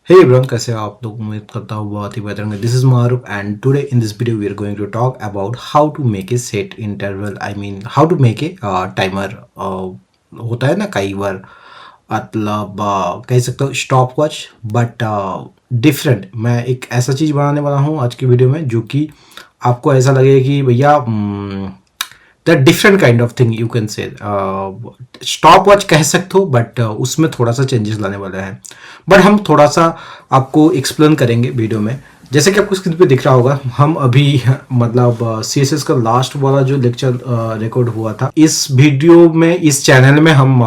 Hey everyone, कैसे हो आप लोग? उम्मीद करता हूँ बहुत ही बेहतर होंगे। This is Maroof and today in this video we are going to talk about how to make a set interval. I mean how to make a timer. होता है ना कई बार, मतलब कह सकते हो स्टॉप वॉच, बट डिफरेंट। मैं एक ऐसा चीज़ बनाने वाला हूँ आज की वीडियो में जो कि आपको ऐसा लगेगा कि भैया the different kind of thing you can say stop watch कह सकते हो, बट उसमें थोड़ा सा चेंजेस लाने वाला है। बट हम थोड़ा सा आपको एक्सप्लेन करेंगे वीडियो में। जैसे कि आपको स्क्रीन पे दिख रहा होगा, हम अभी मतलब सी एस एस का लास्ट वाला जो लेक्चर रिकॉर्ड हुआ था, इस वीडियो में इस चैनल में हम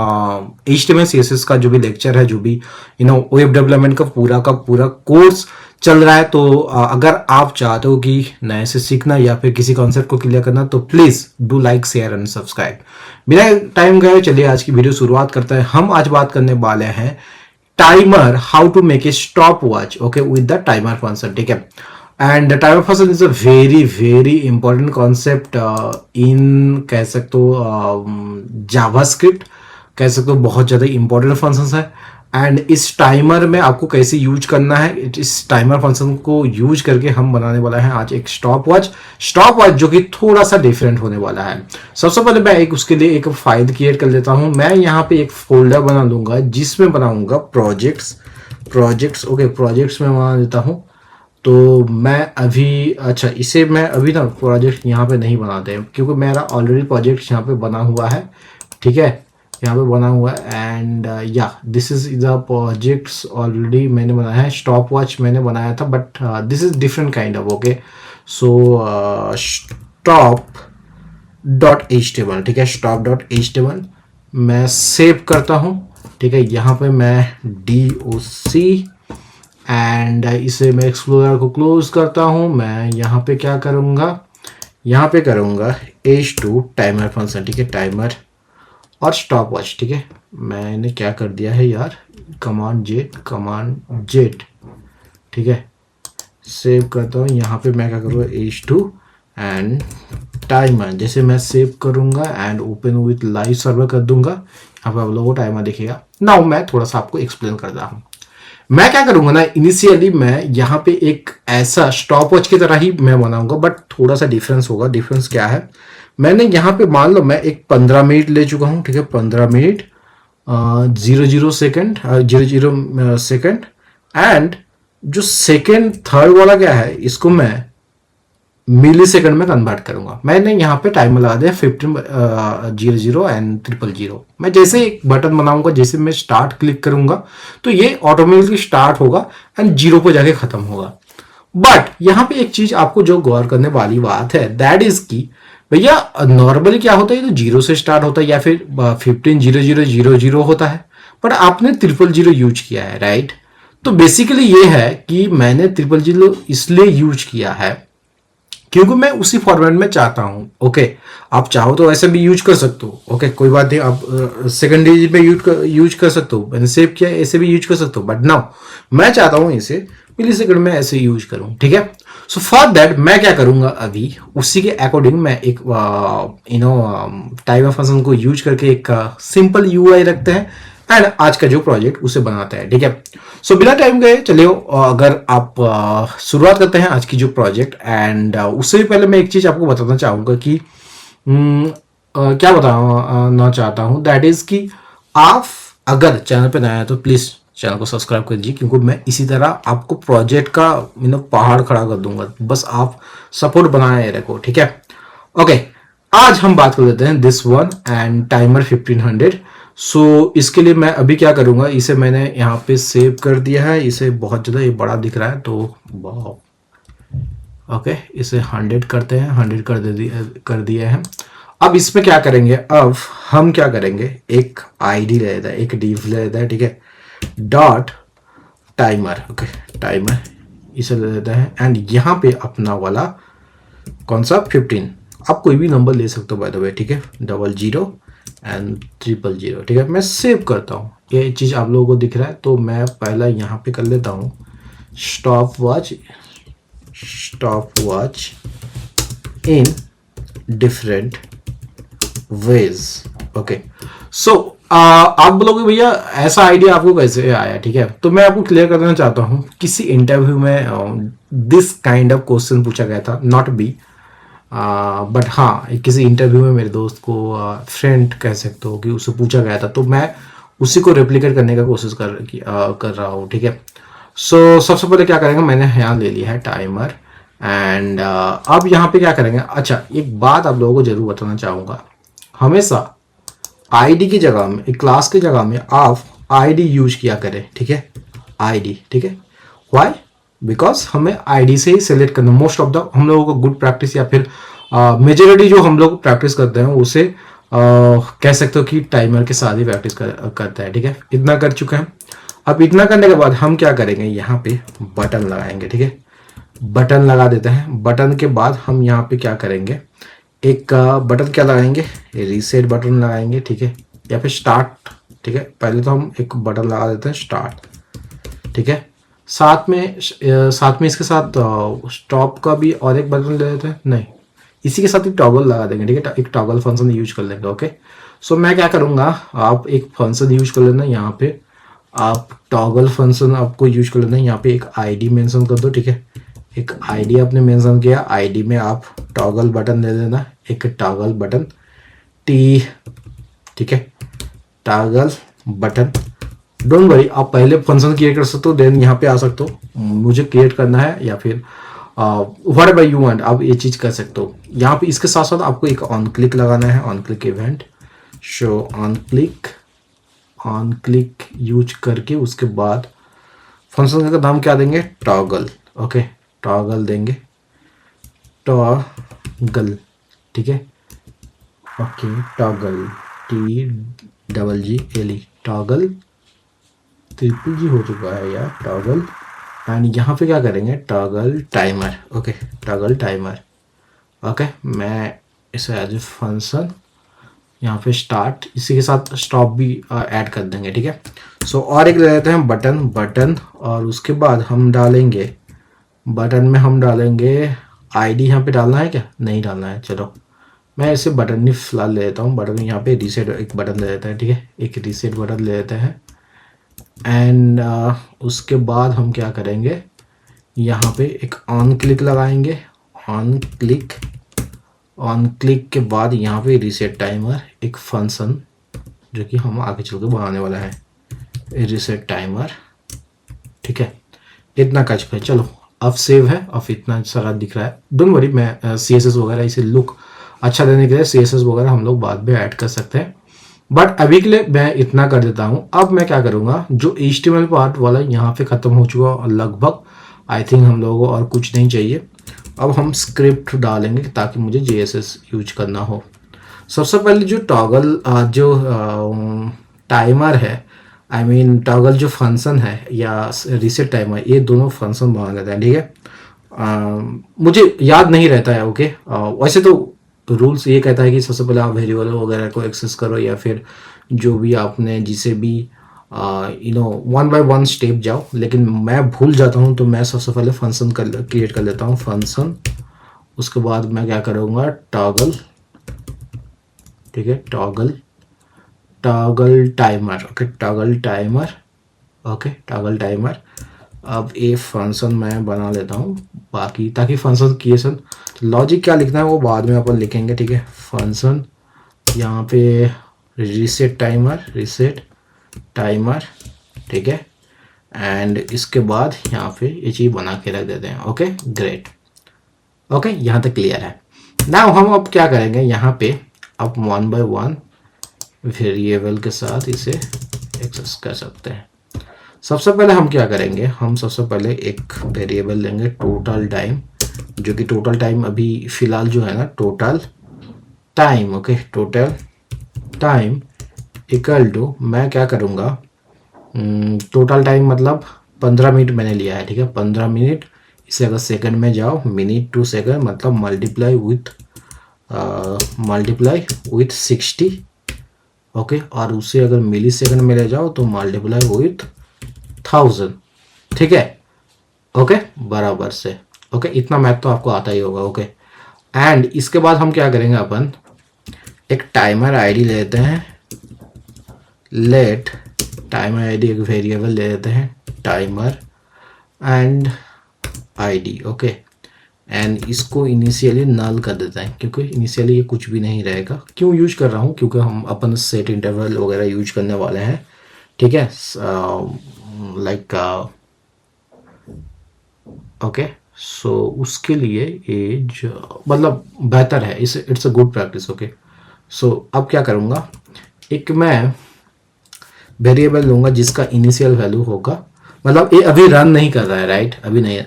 H T M L C S S का जो भी लेक्चर है, जो भी वेब डेवलपमेंट का पूरा कोर्स चल रहा है। तो अगर आप चाहते हो कि नए से सीखना या फिर किसी कॉन्सेप्ट को क्लियर करना, तो please do like, share and subscribe. बिना टाइम गए चलिए आज की वीडियो शुरुआत करते हैं। हम आज बात करने वाले हैं timer, how to make a stopwatch, okay, with the timer function, ठीक है। And timer function is a very very important concept in, कह सकते हो, जावास्क्रिप्ट, कह सकते हो बहुत ज़्यादा इंपॉर्टेंट फंक्शन है। एंड इस टाइमर में आपको कैसे यूज करना है, इस टाइमर फंक्शन को यूज करके हम बनाने वाला है आज एक स्टॉप वॉच जो कि थोड़ा सा डिफरेंट होने वाला है। सबसे पहले मैं उसके लिए एक फाइल क्रिएट कर लेता हूं। मैं यहाँ पे एक फोल्डर बना लूंगा जिसमें बनाऊंगा प्रोजेक्ट्स, ओके, प्रोजेक्ट्स में बना देता हूँ। तो मैं अभी, अच्छा, इसे मैं अभी ना प्रोजेक्ट यहाँ पे नहीं बनाते क्योंकि मेरा ऑलरेडी प्रोजेक्ट यहाँ पे बना हुआ है, ठीक है, यहाँ पे बना हुआ है। एंड या this is the projects already मैंने बनाया है। स्टॉप वॉच मैंने बनाया था, but this is different kind of, okay. So stop dot H T M L, ठीक है, stop dot H T M L मैं सेव करता हूँ, ठीक है। यहाँ पे मैं DOC एंड इसे मैं एक्सप्लोरर को क्लोज करता हूँ। मैं यहाँ पे क्या करूँगा, यहाँ पे करूँगा H2 टाइमर फंक्शन, ठीक है, टाइमर और स्टॉप वॉच, ठीक है। मैंने क्या कर दिया है यार, कमांड जेड, ठीक है, सेव करता हूँ। यहाँ पे मैं क्या करूँगा, H2 एंड टाइमर, जैसे मैं सेव करूँगा and open with live server कर दूंगा। यहाँ पे आप लोगों को टाइमर दिखेगा। नाउ मैं थोड़ा सा आपको एक्सप्लेन कर रहा हूँ। मैं क्या करूंगा ना, इनिशियली मैं यहाँ पे एक ऐसा स्टॉप वॉच की तरह ही मैं बनाऊंगा, बट थोड़ा सा डिफरेंस होगा। डिफरेंस क्या है, मैंने यहाँ पे मान लो मैं एक 15 मिनट ले चुका हूँ, ठीक है, 15 मिनट 00 सेकेंड एंड जो सेकेंड थर्ड वाला क्या है, इसको मैं मिली सेकंड में कन्वर्ट करूंगा। मैंने यहाँ पे टाइमर लगा दिया 1500 एंड 000। मैं जैसे एक बटन बनाऊंगा, जैसे मैं स्टार्ट क्लिक करूंगा तो ये ऑटोमेटिकली स्टार्ट होगा एंड 0 पे जाके खत्म होगा। बट यहाँ पे एक चीज आपको जो गौर करने वाली बात है, दैट इज की भैया नॉर्मली क्या होता है, तो 0 से स्टार्ट होता है या फिर 150000 होता है, बट आपने 000 यूज किया है, राइट। तो बेसिकली ये है कि मैंने 000 इसलिए यूज किया है क्योंकि मैं उसी फॉर्मेट में चाहता हूं, ओके। आप चाहो तो ऐसे भी यूज कर सकते हो, ओके, कोई बात नहीं। आप सेकंड डिजिट में यूज कर सकते हो, मैंने सेव किया ऐसे भी यूज कर सकते हो, बट नाउ मैं चाहता हूं इसे मिली सेकंड में ऐसे यूज करूं, ठीक है। सो फॉर दैट मैं क्या करूंगा, अभी उसी के अकॉर्डिंग मैं एक टाइमर फंक्शन को यूज करके एक सिंपल यूआई रखते हैं एंड आज का जो प्रोजेक्ट उसे बनाता है, ठीक है। सो बिना टाइम गए चलिए, अगर आप शुरुआत करते हैं आज की जो प्रोजेक्ट। एंड उससे भी पहले मैं एक चीज आपको बताना चाहूंगा कि क्या बताना चाहता हूं, दैट इज कि आप अगर चैनल पे नया है तो प्लीज चैनल को सब्सक्राइब कर दीजिए, क्योंकि मैं इसी तरह आपको प्रोजेक्ट का पहाड़ खड़ा कर दूंगा, बस आप सपोर्ट बनाए रखो, ठीक है। ओके, आज हम बात कर लेते हैं दिस वन एंड टाइमर 1500। सो इसके लिए मैं अभी क्या करूंगा, इसे मैंने यहाँ पे सेव कर दिया है। इसे बहुत ज़्यादा ये बड़ा दिख रहा है तो ओके, इसे 100 करते हैं, 100 कर दिया है। अब इसमें क्या करेंगे, अब हम क्या करेंगे, एक आईडी ले लेता है, एक डिव ले लेता है, ठीक है, डॉट टाइमर, ओके, टाइमर इसे ले लेता है। एंड यहाँ पे अपना वाला कौन सा 15, आप कोई भी नंबर ले सकते हो बाय द वे, ठीक है, 00 एंड 000, ठीक है। मैं सेव करता हूँ, ये चीज़ आप लोगों को दिख रहा है। तो मैं पहला यहाँ पे कर लेता हूँ stop watch in different ways, okay. So आप बोलोगे भैया ऐसा आइडिया आपको कैसे आया, ठीक है, तो मैं आपको क्लियर करना चाहता हूँ। किसी इंटरव्यू में दिस काइंड ऑफ क्वेश्चन पूछा गया था, नॉट बी, बट हाँ किसी इंटरव्यू में मेरे दोस्त को, फ्रेंड कह सकते हो, कि उससे पूछा गया था, तो मैं उसी को रेप्लिकेट करने का कोशिश कर रहा हूँ, ठीक है। सो सबसे पहले क्या करेंगे, मैंने यहाँ ले लिया है टाइमर, एंड अब यहाँ पे क्या करेंगे। अच्छा, एक बात आप लोगों को जरूर बताना चाहूँगा, हमेशा आईडी की जगह में, एक क्लास की जगह में आप आईडी यूज किया करें, ठीक है, आईडी, ठीक है। वाई? बिकॉज हमें आईडी से ही सेलेक्ट करना, मोस्ट ऑफ द हम लोगों को गुड प्रैक्टिस, या फिर मेजोरिटी जो हम लोग प्रैक्टिस करते हैं उसे कह सकते हो कि टाइमर के साथ ही प्रैक्टिस करता है, ठीक है। इतना कर चुके हैं। अब इतना करने के बाद हम क्या करेंगे, यहाँ पे बटन लगाएंगे, ठीक है, बटन लगा देते हैं। बटन के बाद हम यहाँ पे क्या करेंगे, एक बटन क्या लगाएंगे, रीसेट बटन लगाएंगे, ठीक है, या फिर स्टार्ट, ठीक है। पहले तो हम एक बटन लगा देते हैं स्टार्ट, ठीक है। साथ में इसके साथ स्टॉप का भी और एक बटन ले लेते हैं, नहीं, इसी के साथ एक टॉगल लगा देंगे, ठीक है, एक टॉगल फंक्शन यूज कर लेंगे, ओके। सो मैं क्या करूँगा, आप एक फंक्शन यूज कर लेना, यहाँ पे आप टॉगल फंक्शन आपको यूज कर लेना है। यहाँ पे एक आईडी मेंशन कर दो, ठीक है, एक आईडी आपने मेंशन किया, आईडी में आप टॉगल बटन दे देना, एक टॉगल बटन टी, ठीक है, टॉगल बटन। डोंट वरी, आप पहले फंक्शन क्रिएट कर सकते हो, देन यहाँ पे आ सकते हो, मुझे क्रिएट करना है, या फिर व्हाट एवर यू वांट, आप ये चीज कर सकते हो। यहाँ पे इसके साथ साथ आपको एक ऑन क्लिक लगाना है, on click event, show on click use करके उसके बाद फंक्शन का नाम क्या देंगे, टॉगल, ओके, टॉगल देंगे, टॉगल, ठीक है, okay, toggle, TGGLE, toggle, triple जी हो चुका है यार, टॉगल। एंड यहाँ पे क्या करेंगे, toggle timer, okay, toggle timer, okay. मैं इसे एज ए फंक्शन यहाँ पे स्टार्ट, इसी के साथ स्टॉप भी ऐड कर देंगे, ठीक है। सो और एक ले लेते हैं बटन, और उसके बाद हम डालेंगे, बटन में हम डालेंगे आईडी। यहाँ पे डालना है क्या, नहीं डालना है, चलो मैं इसे बटन ही फिलहाल ले लेता हूँ। बटन यहाँ पे रीसेट एक बटन ले लेते हैं, ठीक है, एक रीसेट बटन ले लेते हैं। एंड उसके बाद हम क्या करेंगे, यहाँ पे एक ऑन क्लिक लगाएंगे, ऑन क्लिक के बाद यहाँ पे रीसेट टाइमर, एक फंक्शन जो कि हम आगे चल के बनाने वाला है, रीसेट टाइमर, ठीक है। इतना कर चुका है, चलो अब सेव है, अब इतना सारा दिख रहा है। डोंट वरी, मैं CSS वगैरह इसे लुक अच्छा देने के लिए CSS वगैरह हम लोग बाद में ऐड कर सकते हैं, बट अभी के लिए मैं इतना कर देता हूँ। अब मैं क्या करूँगा, जो HTML पार्ट वाला यहाँ पे ख़त्म हो चुका और लगभग, आई थिंक हम लोगों को और कुछ नहीं चाहिए। अब हम स्क्रिप्ट डालेंगे ताकि मुझे JSS यूज करना हो। सबसे पहले जो टॉगल जो टाइमर है, आई मीन टॉगल जो फंक्शन है या रीसेट टाइमर, ये दोनों फंक्शन बना लेते हैं, ठीक है। मुझे याद नहीं रहता है, ओके। वैसे तो रूल्स ये कहता है कि सबसे पहले आप वेरिएबल वगैरह को एक्सेस करो, या फिर जो भी आपने जिसे भी वन बाय वन स्टेप जाओ, लेकिन मैं भूल जाता हूँ, तो मैं सबसे पहले फंक्शन क्रिएट कर लेता हूँ, फंक्शन। उसके बाद मैं क्या करूँगा, टॉगल, ठीक है, toggle timer, okay, toggle timer, okay, toggle timer. अब ये फंक्शन मैं बना लेता हूँ बाकी, ताकि फंक्शन क्रिएशन लॉजिक क्या लिखना है वो बाद में अपन लिखेंगे, ठीक है। फंक्शन यहाँ पे रीसेट टाइमर, ठीक है। एंड इसके बाद यहाँ पे ये चीज़ बना के रख देते हैं, ओके, ग्रेट, ओके, यहाँ तक क्लियर है। नाउ हम अब क्या करेंगे, यहाँ पे अब वन बाय वन वेरिएबल के साथ इसे एक्सेस कर सकते हैं। सबसे पहले हम क्या करेंगे, हम सबसे पहले एक वेरिएबल लेंगे टोटल टाइम, जो कि टोटल टाइम अभी फिलहाल जो है ना, total time, okay, total time equal to, मैं क्या करूँगा, टोटल टाइम मतलब 15 मिनट मैंने लिया है, ठीक है, 15 मिनट। इसे अगर सेकंड में जाओ, मिनट टू सेकंड मतलब मल्टीप्लाई विथ 60, ओके, और उसे अगर मिली सेकंड में ले जाओ तो मल्टीप्लाई विथ 1000, ठीक है, ओके, बराबर से, ओके। इतना मैथ तो आपको आता ही होगा, ओके। एंड इसके बाद हम क्या करेंगे, अपन एक टाइमर आईडी लेते हैं, लेट टाइमर आईडी एक वेरिएबल ले लेते हैं, timer and ID, okay. And इसको इनिशियली नल कर देते हैं, क्योंकि इनिशियली ये कुछ भी नहीं रहेगा। क्यों यूज कर रहा हूँ? क्योंकि हम अपन सेट इंटरवल वगैरह यूज करने वाले हैं, ठीक है। लाइक ओके, सो उसके लिए एज मतलब बेहतर है, it's a good practice, okay. So अब क्या करूँगा, एक मैं वेरिएबल लूँगा जिसका इनिशियल वैल्यू होगा, मतलब ये अभी रन नहीं कर रहा है, राइट, अभी नहीं,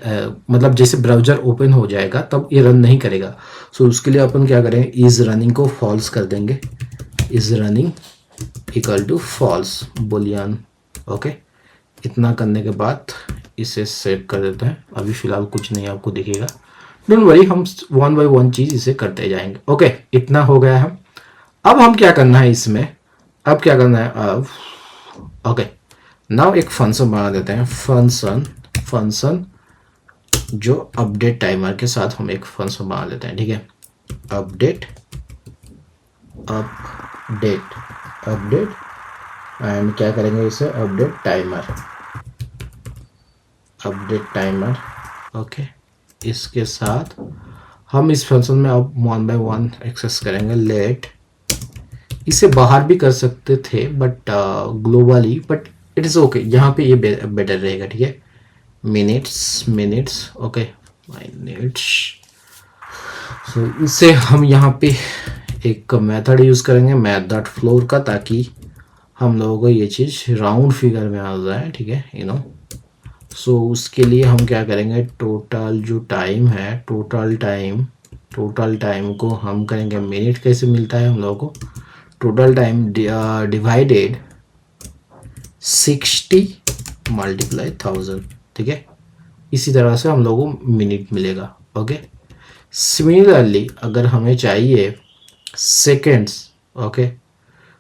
मतलब जैसे ब्राउजर ओपन हो जाएगा तब ये रन नहीं करेगा। सो उसके लिए अपन क्या करें, इज रनिंग को फॉल्स कर देंगे, is running equal to false boolean, okay. इतना करने के बाद इसे सेव कर देते हैं। अभी फिलहाल कुछ नहीं आपको दिखेगा, डोंट वरी, हम वन बाय वन चीज इसे करते जाएंगे, ओके। इतना हो गया है। अब हम क्या करना है इसमें, अब क्या करना है, अब ओके, नाउ एक फंक्शन बना देते हैं, फंक्शन जो अपडेट टाइमर के साथ हम एक फंक्शन बना लेते हैं, ठीक है। अपडेट एंड क्या करेंगे इसे, अपडेट टाइमर, ओके। इसके साथ हम इस फंक्शन में अब वन बाय वन एक्सेस करेंगे, लेट, इसे बाहर भी कर सकते थे but globally, but it is okay, यहाँ पे ये बेटर रहेगा, ठीक है। Minutes, okay, minutes. सो इसे हम यहाँ पे एक मेथड यूज़ करेंगे, मैथ फ्लोर का, ताकि हम लोगों को ये चीज़ राउंड फिगर में आ जाए, ठीक है, यू नो। सो उसके लिए हम क्या करेंगे, टोटल जो टाइम है, टोटल टाइम को हम करेंगे मिनट, कैसे मिलता है हम लोगों को, टोटल टाइम डिवाइडेड 60 मल्टीप्लाई 1000, ठीक है। इसी तरह से हम लोगों को मिनट मिलेगा, ओके। सिमिलरली अगर हमें चाहिए सेकेंड्स, ओके,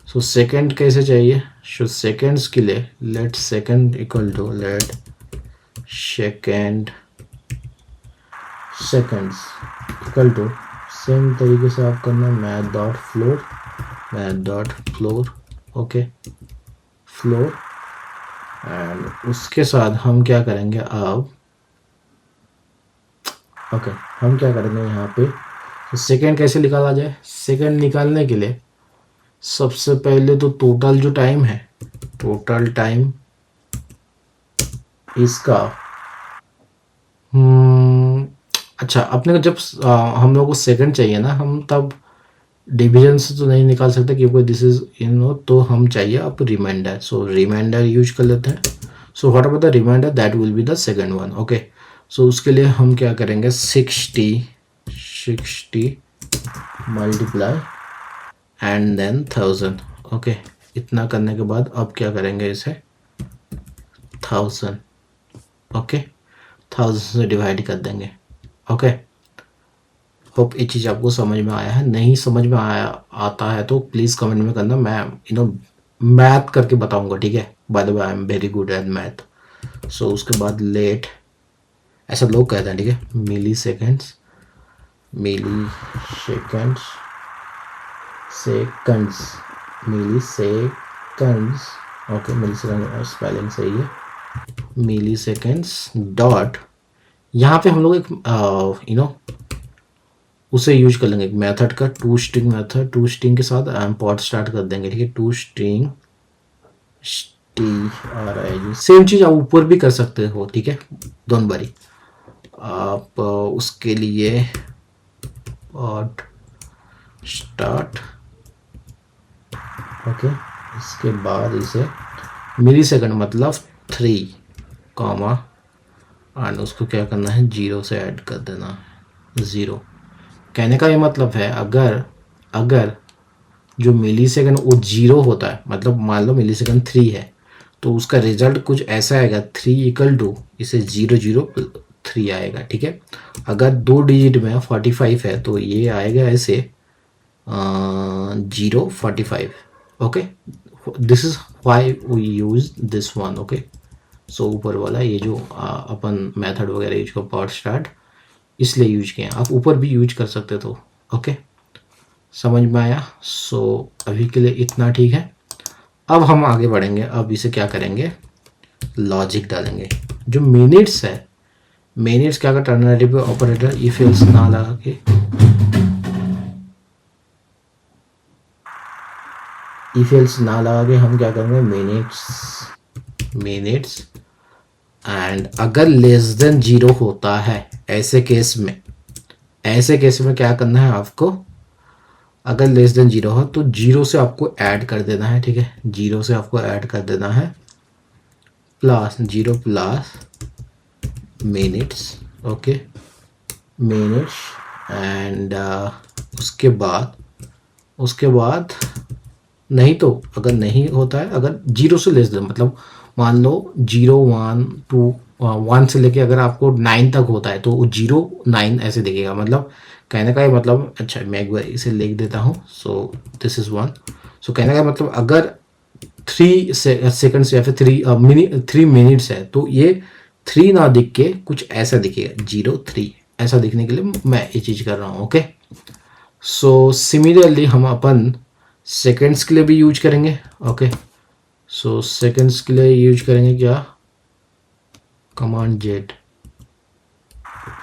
सो सेकेंड कैसे चाहिए, सो सेकेंड्स के लिए let second equal to let seconds equal to, same तरीके से आप करना, math dot floor, okay, floor. And उसके साथ हम क्या करेंगे अब, ओके, हम क्या करेंगे यहाँ पे, तो सेकेंड कैसे निकाला जाए, सेकेंड निकालने के लिए सबसे पहले तो टोटल जो टाइम है, टोटल टाइम इसका अच्छा, अपने को जब हम लोग को सेकंड चाहिए ना, हम तब डिवीजन से तो नहीं निकाल सकते क्योंकि दिस इज तो हम चाहिए अब रिमाइंडर, सो रिमाइंडर यूज कर लेते हैं। So what about the reminder, that will be the second one, okay. So उसके लिए हम क्या करेंगे, 60 मल्टीप्लाई एंड देन 1000, ओके। इतना करने के बाद अब क्या करेंगे, इसे 1000, ओके, 1000 से डिवाइड कर देंगे, ओके। होप ये चीज़ आपको समझ में आया है, नहीं समझ में आता है तो प्लीज़ कमेंट में करना, मैं मैथ करके बताऊंगा, ठीक है। By the way I am very good at math. So उसके बाद लेट, ऐसा लोग कहते हैं, ठीक है, milliseconds, okay, millisecond spelling सही है, मिली सेकेंड्स डॉट, यहाँ पे हम लोग एक उसे यूज कर लेंगे, एक मेथड का, to string method, to string के साथ इम्पोर्ट स्टार्ट कर देंगे, ठीक है। टू स्ट्रिंग TRIG, सेम चीज़ आप ऊपर भी कर सकते हो, ठीक है, डोंट वरी। आप उसके लिए और स्टार्ट, ओके, इसके बाद इसे मिली सेकेंड मतलब 3 कॉमा एंड उसको क्या करना है, 0 से ऐड कर देना, 0। कहने का ये मतलब है, अगर जो मिली सेकेंड वो 0 होता है, मतलब मान लो मिली सेकेंड 3 है, तो उसका रिजल्ट कुछ ऐसा आएगा, 3 इक्वल टू इसे 003 आएगा, ठीक है। अगर 2 डिजिट में 45 है तो ये आएगा ऐसे 045, okay. This is why we use this one, okay. So ऊपर वाला ये जो अपन मेथड वगैरह यूज को पार्ट स्टार्ट इसलिए यूज किए, आप ऊपर भी यूज कर सकते तो, ओके, समझ में आया। सो अभी के लिए इतना ठीक है। अब हम आगे बढ़ेंगे। अब इसे क्या करेंगे, लॉजिक डालेंगे। जो मिनट्स है, मिनट्स क्या कर टर्नरी ऑपरेटर इफ एल्स ना लगा के, इफ एल्स ना लगा के हम क्या करेंगे, मिनट्स एंड अगर लेस देन 0 होता है, ऐसे केस में, ऐसे केस में क्या करना है आपको, अगर लेस देन 0 हो तो 0 से आपको ऐड कर देना है, ठीक है, 0 से आपको ऐड कर देना है plus 0 plus minutes, okay, minutes and उसके बाद नहीं तो अगर नहीं होता है, अगर 0 से लेस देन, मतलब मान लो 0 1 2 1 से लेके अगर आपको 9 तक होता है तो 0 9 ऐसे दिखेगा, मतलब कहने का ये मतलब, अच्छा मैं एक बार इसे लिख देता हूँ। So this is 1। सो कहने का मतलब अगर 3 सेकंड्स या फिर 3 मिनट्स है तो ये 3 ना दिख के कुछ ऐसा दिखेगा, 0 3 ऐसा दिखने के लिए मैं ये चीज़ कर रहा हूँ, ओके। सो सिमिलरली हम अपन सेकंड्स के लिए भी यूज करेंगे, ओके। सो सेकंड्स के लिए यूज करेंगे क्या, command Z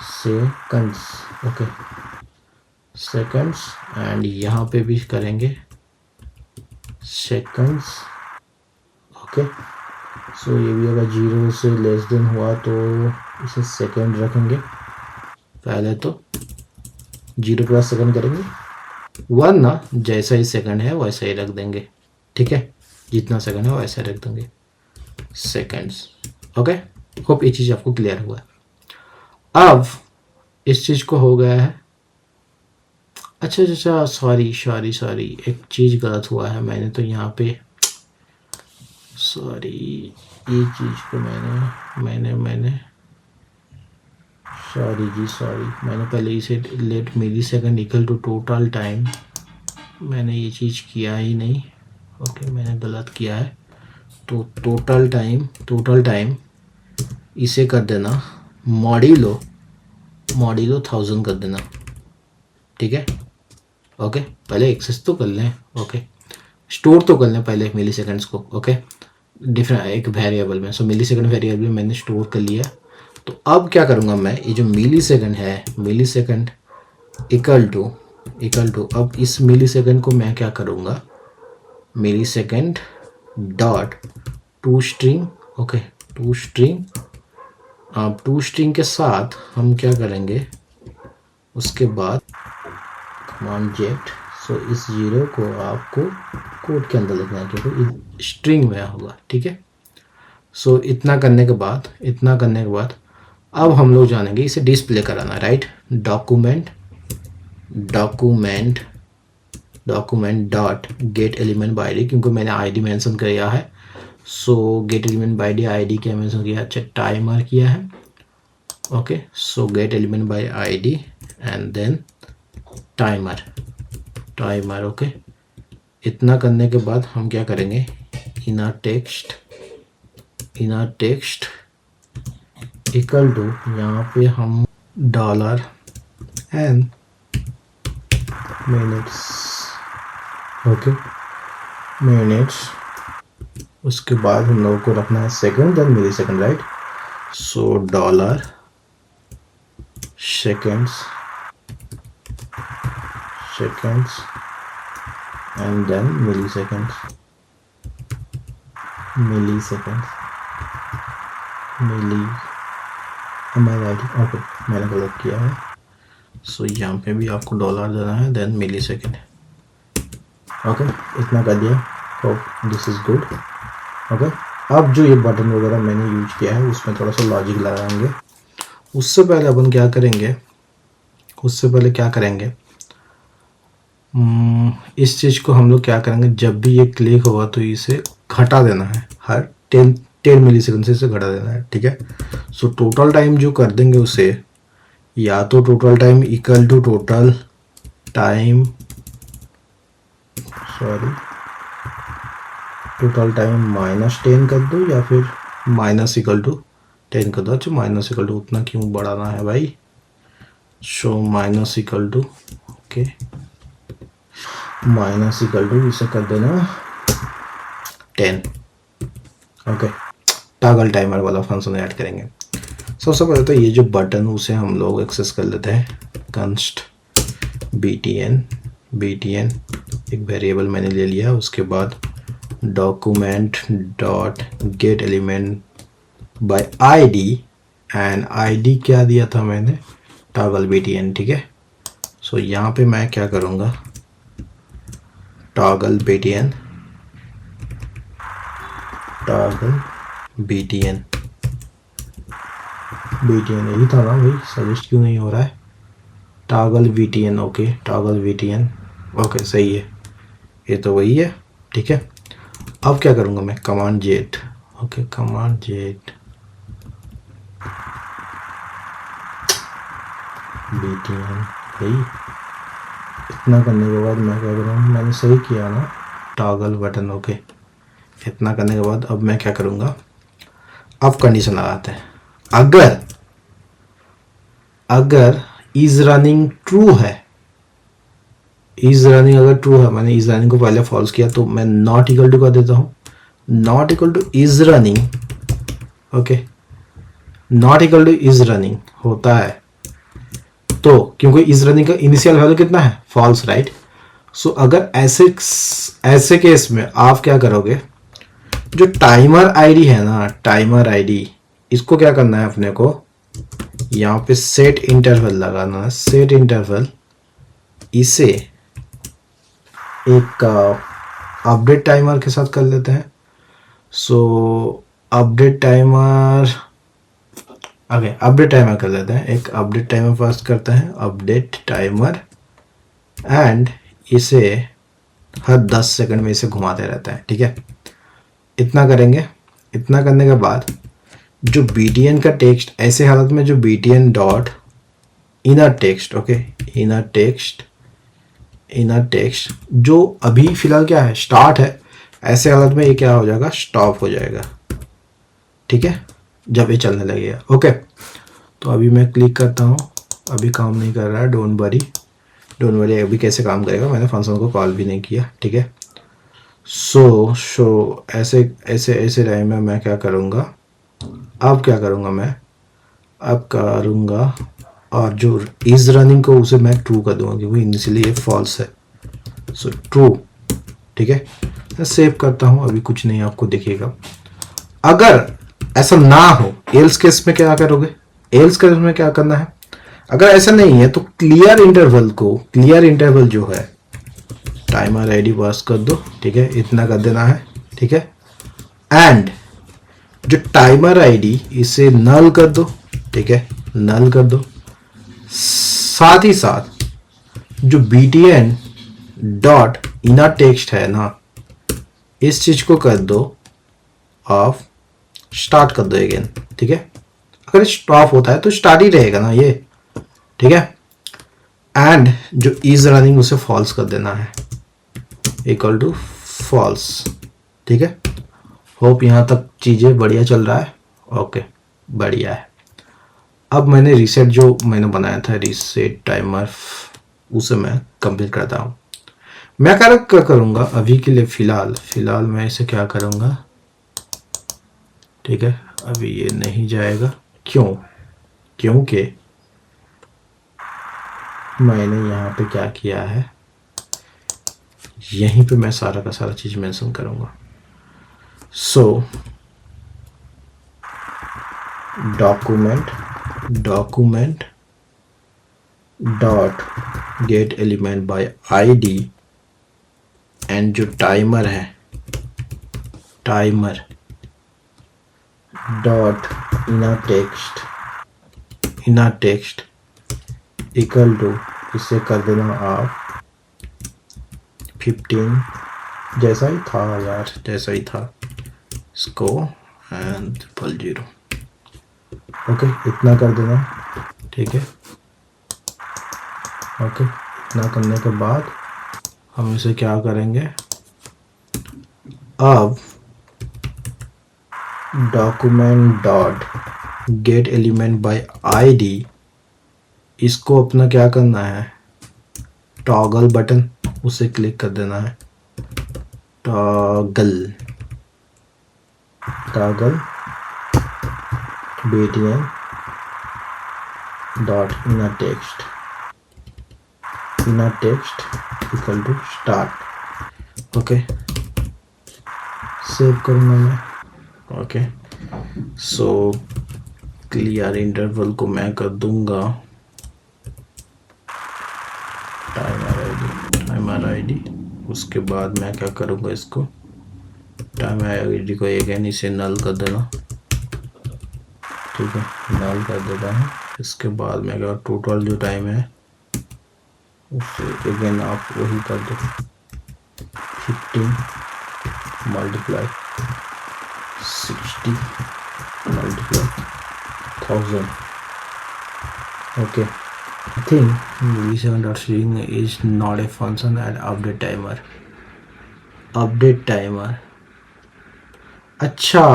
seconds, okay, seconds and यहाँ पे भी करेंगे सेकंड्स, ओके। सो ये भी अगर 0 से लेस देन हुआ तो इसे सेकंड रखेंगे, पहले तो 0 प्लस सेकंड करेंगे, 1 ना जैसा ही सेकंड है वैसा ही रख देंगे, ठीक है, जितना सेकंड है वैसा रख देंगे सेकंड्स, ओके। होप ये चीज़ आपको क्लियर हुआ है। अब इस चीज़ को हो गया है, अच्छा सॉरी एक चीज़ गलत हुआ है, मैंने तो यहाँ पे सॉरी ये चीज़ को मैंने सॉरी मैंने पहले इसे let millisecond equal to total time, मैंने ये चीज़ किया ही नहीं, ओके, मैंने गलत किया है। तो टोटल टाइम इसे कर देना मॉड्यूलो 1000 कर देना, ठीक है, ओके। पहले एक्सेस तो कर लें, ओके, स्टोर तो कर लें पहले मिली सेकेंड्स को, ओके, डिफरेंट एक वेरिएबल में। सो मिली सेकेंड वेरिएबल में मैंने स्टोर कर लिया। तो अब क्या करूँगा मैं, ये जो मिली सेकेंड है, मिली सेकेंड इक्वल टू अब इस मिली सेकेंड को मैं क्या करूँगा, millisecond dot to string, okay, to string. अब टू स्ट्रिंग के साथ हम क्या करेंगे, उसके बाद कमांड जेट। सो इस 0 को आपको कोड के अंदर लिखना है क्योंकि स्ट्रिंग में होगा, ठीक है। सो इतना करने के बाद अब हम लोग जानेंगे इसे डिस्प्ले कराना, right. Document dot get element by D, क्योंकि मैंने आईडी मेंशन किया है। So get element by D, ID क्या मेंशन किया, अच्छा टाइमर किया है, okay. So get element by ID and then timer, okay. इतना करने के बाद हम क्या करेंगे, इनर टेक्स्ट इक्वल टू, यहाँ पे हम dollar and minutes, okay, minutes. उसके बाद हम लोगों को रखना है second then millisecond, right. So dollar seconds and then milliseconds, am I right? Okay, मैंने गलत किया है। सो यहाँ पे भी आपको डॉलर देना है देन मिली सेकेंड, ओके, इतना कर दिया। Hope this is good, okay. अब जो ये बटन वगैरह मैंने यूज किया है उसमें थोड़ा सा लॉजिक लगाएंगे। उससे पहले अपन क्या करेंगे, इस चीज़ को हम लोग क्या करेंगे, जब भी ये क्लिक होगा तो इसे घटा देना है, हर 10 मिली सेकेंड से इसे घटा देना है, ठीक है। सो टोटल टाइम जो कर देंगे उसे, या तो total time equal to total time -10 कर दो, या फिर माइनस इक्वल टू 10 कर दो। अच्छा माइनस इक्वल टू उतना क्यों बढ़ाना है भाई। सो minus equal to, okay, minus equal to इसे कर देना 10। ओके, टॉगल टाइमर वाला फंक्शन ऐड करेंगे। सबसे पहले तो ये जो बटन उसे हम लोग एक्सेस कर लेते हैं, कंस्ट btn एक वेरिएबल मैंने ले लिया। उसके बाद document dot get element by ID, and ID क्या दिया था मैंने, टॉगल btn। ठीक है, सो यहाँ पे मैं क्या करूँगा, टॉगल btn यही था ना भाई, सजेस्ट क्यों नहीं हो रहा है, toggle btn। Okay, toggle btn, okay सही है, ये तो वही है। ठीक है, अब क्या करूँगा मैं, command jet. Okay, command jet btn भाई। इतना करने के बाद मैं क्या करूँगा, मैंने सही किया ना, टॉगल बटन। ओके, इतना करने के बाद अब मैं क्या करूँगा, अब कंडीशन लगाते हैं। अगर इज रनिंग ट्रू है, इज रनिंग अगर ट्रू है, मैंने इज रनिंग को पहले फॉल्स किया, तो मैं नॉट इक्वल टू कर देता हूँ, not equal two is running. Okay, not equal two is running होता है तो, क्योंकि इज रनिंग का इनिशियल वैल्यू कितना है, फॉल्स, राइट। सो अगर ऐसे केस में आप क्या करोगे, जो टाइमर आईडी है ना, टाइमर आईडी, इसको क्या करना है अपने को, यहाँ पे सेट इंटरवल लगाना है। सेट इंटरवल, इसे एक अपडेट टाइमर के साथ कर लेते हैं। सो अपडेट टाइमर कर लेते हैं। एक अपडेट टाइमर पास करते हैं, अपडेट टाइमर, एंड इसे हर 10 सेकंड में इसे घुमाते रहता है। ठीक है, इतना करेंगे। इतना करने के बाद जो btn का टेक्स्ट, ऐसे हालत में जो btn dot inner text, okay, inner text जो अभी फिलहाल क्या है, स्टार्ट है, ऐसे हालत में ये क्या हो जाएगा, स्टॉप हो जाएगा। ठीक है, जब ये चलने लगेगा। ओके, तो अभी मैं क्लिक करता हूँ, अभी काम नहीं कर रहा है, डोंट वरी अभी कैसे काम करेगा, मैंने फंक्शन को कॉल भी नहीं किया। ठीक है, सो ऐसे टाइम में मैं क्या करूँगा, अब करूँगा और जो इज रनिंग को उसे मैं ट्रू कर दूंगा, क्योंकि इनिशियली ये फॉल्स है। So true. ठीक है, मैं सेव करता हूँ, अभी कुछ नहीं आपको दिखेगा। अगर ऐसा ना हो, एल्स केस में क्या करोगे, एल्स केस में क्या करना है, अगर ऐसा नहीं है तो क्लियर इंटरवल जो है, टाइमर आईडी पास कर दो। ठीक है, इतना कर देना है। ठीक है, एंड जो टाइमर आईडी, इसे नल कर दो। ठीक है, नल कर दो। साथ ही साथ जो btn डॉट इनर टेक्स्ट है ना, इस चीज को कर दो ऑफ, स्टार्ट कर दो अगेन। ठीक है, अगर स्टॉप होता है तो स्टार्ट ही रहेगा ना ये। ठीक है, एंड जो इज रनिंग उसे फॉल्स कर देना है, इक्वल टू फॉल्स। ठीक है, होप यहाँ तक चीज़ें बढ़िया चल रहा है। ओके, बढ़िया है। अब मैंने रीसेट जो मैंने बनाया था, रीसेट टाइमर, उसे मैं कंप्लीट करता हूँ। मैं क्या करूँगा अभी के लिए, फिलहाल मैं इसे क्या करूँगा, ठीक है, अभी ये नहीं जाएगा। क्योंकि मैंने यहाँ पे क्या किया है, यहीं पे मैं सारा का सारा चीज़ मेंशन करूँगा। So document dot get element by ID, and जो टाइमर है, timer dot inner text equal to, इसे कर देना आप 15, जैसा ही था यार, जैसा ही था इसको, एंड 000। ओके, इतना कर देना। ठीक है, ओके, इतना करने के बाद हम इसे क्या करेंगे, अब document dot get element by ID, इसको अपना क्या करना है, टॉगल बटन, उसे क्लिक कर देना है, toggle. toggle btn dot inner text equal to start। Okay, save करूँगा मैं। ओके, सो क्लियर इंटरवल को मैं कर दूंगा टाइमर आईडी। उसके बाद मैं क्या करूँगा, इसको टाइमर आईडी को अगेन इसे नल कर देना। ठीक है, नल कर देता हूँ। इसके बाद मैं क्या, टोटल जो टाइम है उससे अगेन आप वही कर दो, 15 multiply 60 multiply 1000। Okay, I think v7.string is not a function and update timer। अच्छा,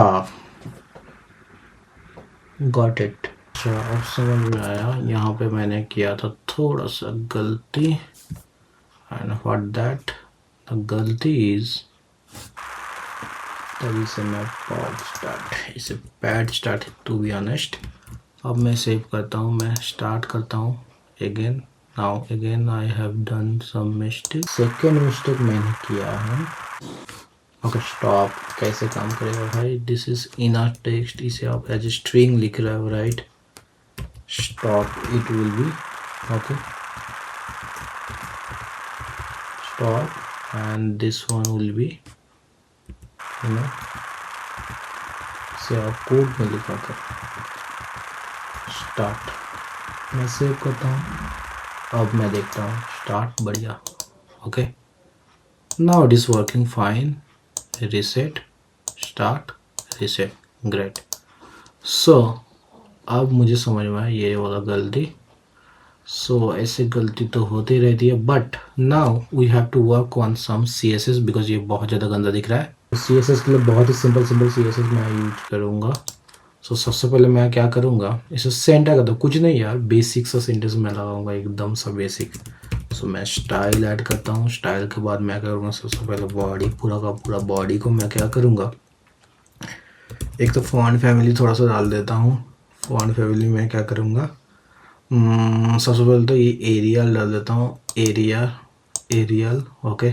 गॉट इट। अच्छा, अब समझ में आया। यहाँ पे मैंने किया था थोड़ा सा गलती, एंड व्हाट दैट द गलती इज, तभी से मैं इसे pad start to be honest. अब मैं सेव करता हूँ, मैं स्टार्ट करता हूँ again. Now again I have done some mistake. Second mistake मैंने किया है। ओके, स्टॉप कैसे काम करेगा भाई? दिस इज इनर टेक्स्ट, इसे आप एज ए स्ट्रिंग लिख रहे हो, right? Stop it will be okay, stop and this one will be, you know, से आप कोड में लिखा कर स्टार्ट। मैं सेव करता हूँ, अब मैं देखता हूँ स्टार्ट, बढ़िया। Okay, now it is working fine. Reset, start, reset, great. So अब मुझे समझ में आया ये वाला गलती। सो ऐसे गलती तो होती रहती है, but now we have to work on some CSS because ये बहुत ज़्यादा गंदा दिख रहा है। CSS के लिए बहुत ही सिंपल CSS मैं यूज करूँगा। सो सबसे पहले मैं क्या करूँगा, इसे सेंटर कर दो, कुछ नहीं यार, बेसिक सा सेंटेंस मैं लगाऊंगा, एकदम सा बेसिक। सो मैं स्टाइल ऐड करता हूँ। स्टाइल के बाद मैं करूँगा सबसे पहले बॉडी, पूरा का पूरा बॉडी को मैं क्या करूँगा, एक तो फॉन्ट फैमिली थोड़ा सा डाल देता हूँ। फॉन्ट फैमिली में क्या करूँगा, सबसे पहले तो ये एरियल डाल देता हूँ, एरियल। ओके,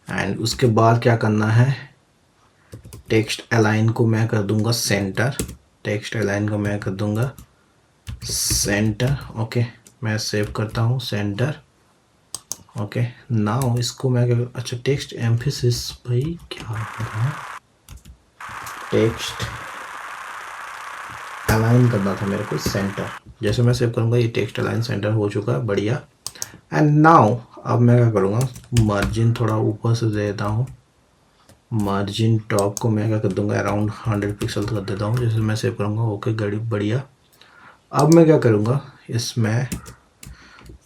एंड उसके बाद क्या करना है, टेक्स्ट अलाइन को मैं कर दूंगा सेंटर। ओके, मैं सेव करता हूँ सेंटर। ओके, नाउ इसको मैं क्या, अच्छा टेक्स्ट एम्फेसिस, भाई क्या कर रहा है, टेक्स्ट अलाइन करना था मेरे को सेंटर। जैसे मैं सेव करूँगा ये टेक्स्ट अलाइन सेंटर हो चुका है, बढ़िया। एंड नाउ अब मैं क्या करूँगा, मार्जिन थोड़ा ऊपर से दे देता हूँ। मार्जिन टॉप को मैं क्या कर दूँगा, अराउंड 100 पिक्सल कर देता हूँ। जैसे मैं सेव करूँगा, ओके गड़ी बढ़िया। अब मैं क्या करूँगा, इसमें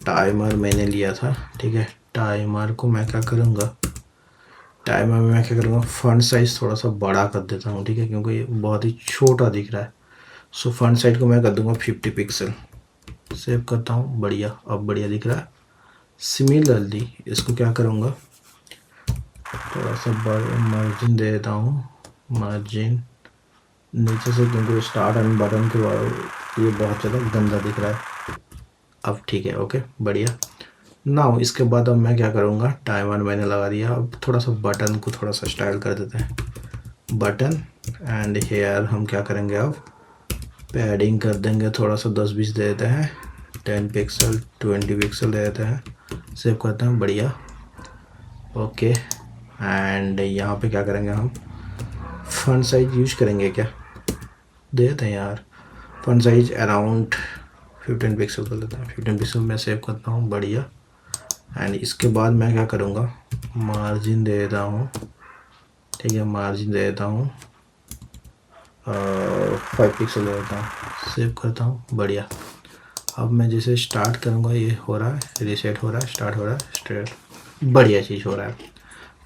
टाइमर मैंने लिया था, ठीक है, टाइमर को मैं क्या करूँगा, टाइमर में मैं क्या करूँगा, फॉन्ट साइज़ थोड़ा सा बड़ा कर देता हूँ, ठीक है, क्योंकि ये बहुत ही छोटा दिख रहा है। सो फॉन्ट साइज को मैं कर दूँगा 50 पिक्सल। सेव करता हूँ, बढ़िया, अब बढ़िया दिख रहा है। सिमिलरली इसको क्या करूँगा, थोड़ा सा बड़ा मार्जिन दे देता हूँ, मार्जिन नीचे से, क्योंकि स्टार्ट एंड बटन के बाद ये बहुत ज़्यादा गंदा दिख रहा है। अब ठीक है, ओके बढ़िया। नाउ इसके बाद अब मैं क्या करूँगा, टाइमर मैंने लगा दिया, अब थोड़ा सा बटन को थोड़ा सा स्टाइल कर देते हैं, बटन। एंड हेयर हम क्या करेंगे, अब पैडिंग कर देंगे, थोड़ा सा 10-20 दे देते हैं, 10 पिक्सल 20 पिक्सल दे देते हैं। सेव करते हैं, बढ़िया, ओके। एंड यहाँ पे क्या करेंगे, हम फॉन्ट साइज यूज करेंगे, क्या दे देते हैं यार, फॉन्ट साइज अराउंड 15 पिक्सल कर देते हैं, 15 पिक्सल मैं सेव करता हूँ, बढ़िया। एंड इसके बाद मैं क्या करूँगा, मार्जिन दे देता हूँ, ठीक है, मार्जिन दे देता हूँ 5 पिक्सल दे देता हूँ, सेव करता हूँ, बढ़िया। अब मैं जैसे स्टार्ट करूँगा, ये हो रहा है, रीसेट हो रहा है, स्टार्ट हो रहा है, स्ट्रेट, बढ़िया चीज़ हो रहा है।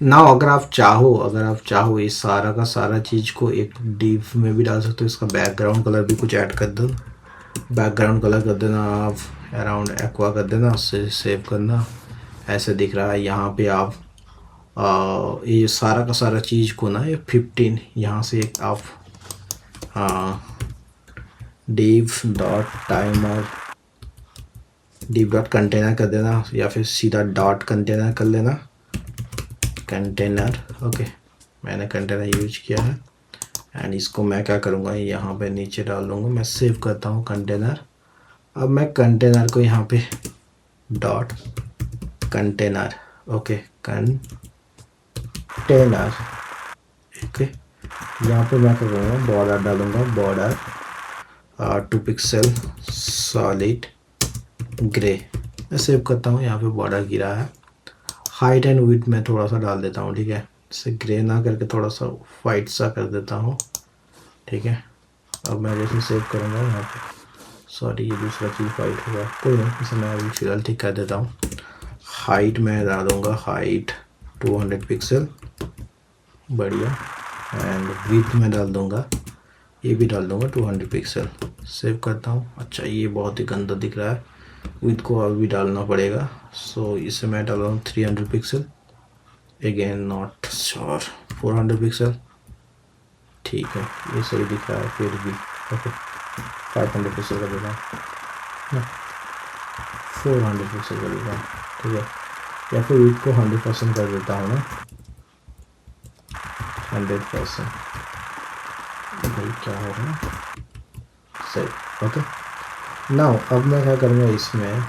नाउ अगर आप चाहो इस सारा का सारा चीज़ को एक डिव में भी डाल सकते हो, इसका बैकग्राउंड कलर भी कुछ ऐड कर दो, बैकग्राउंड कलर कर देना आप अराउंड एक्वा कर देना, उससे सेव करना, ऐसे दिख रहा है। यहाँ पे आप ये सारा का सारा चीज़ को ना ये 15 यहाँ से एक आप div dot timer div dot container कर देना या फिर सीधा डॉट कंटेनर कर लेना, कंटेनर। ओके, मैंने कंटेनर यूज किया है एंड इसको मैं क्या करूँगा यहाँ पे नीचे डाल दूँगा। मैं सेव करता हूँ कंटेनर। अब मैं कंटेनर को यहाँ पे dot container, okay container, okay यहाँ पे मैं करूँगा बॉर्डर डालूँगा, बॉर्डर 2 पिक्सल सॉलिड ग्रे। मैं सेव करता हूँ, यहाँ पे बॉर्डर गिरा है। हाइट एंड विड्थ मैं थोड़ा सा डाल देता हूँ, ठीक है, इसे ग्रे ना करके थोड़ा सा वाइट सा कर देता हूँ, ठीक है। अब मैं जैसे सेव करूँगा यहाँ पे, सॉरी ये दूसरा चीज़ वाइट होगा, कोई नहीं, इसे मैं अभी फिलहाल ठीक कर देता हूँ। हाइट मैं डालूँगा, हाइट 200 पिक्सल, बढ़िया। एंड विड्थ मैं डाल दूँगा, ये भी डाल दूँगा 200 पिक्सल। सेव करता हूँ। अच्छा ये बहुत ही गंदा दिख रहा है, विड्थ को और भी डालना पड़ेगा। सो इसे मैं डाल रहा हूँ 300 pixel, again not sure, 400 pixel, ठीक है ये सही दिख रहा है फिर भी। ओके 500 पिक्सल का देगा, 400 पिक्सल का देगा, ठीक है। या फिर विड्थ को 100% कर देता हूँ ना, 100%, भाई क्या हो रहा है, सही। ओके नाउ अब मैं क्या करूँगा इसमें,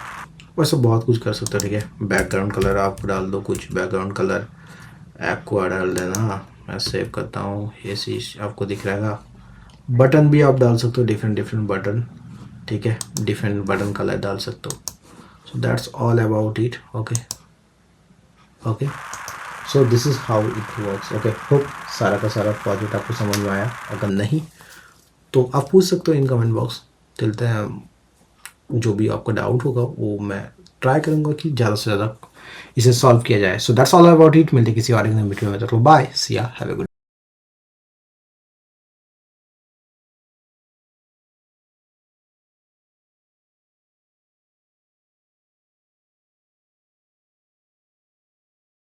वैसे बहुत कुछ कर सकते हो, ठीक है। बैकग्राउंड कलर आप डाल दो, कुछ बैकग्राउंड कलर एक्वा डाल देना। मैं सेव करता हूँ, ये चीज़ आपको दिख रहेगा। बटन भी आप डाल सकते हो, डिफरेंट डिफरेंट बटन, ठीक है, डिफरेंट बटन कलर डाल सकते हो। So that's all about it. Okay okay so this is how it works. Okay hope सारा का सारा प्रोजेक्ट आपको समझ में आया। अगर नहीं तो आप पूछ सकते हो इन कमेंट बॉक्स, चलते हैं, जो भी आपका डाउट होगा वो मैं ट्राई करूँगा कि ज़्यादा से ज़्यादा इसे सॉल्व किया जाए। So that's all about it. मिलते किसी और वीडियो में, तो बाय, सी या, हैव अ गुड।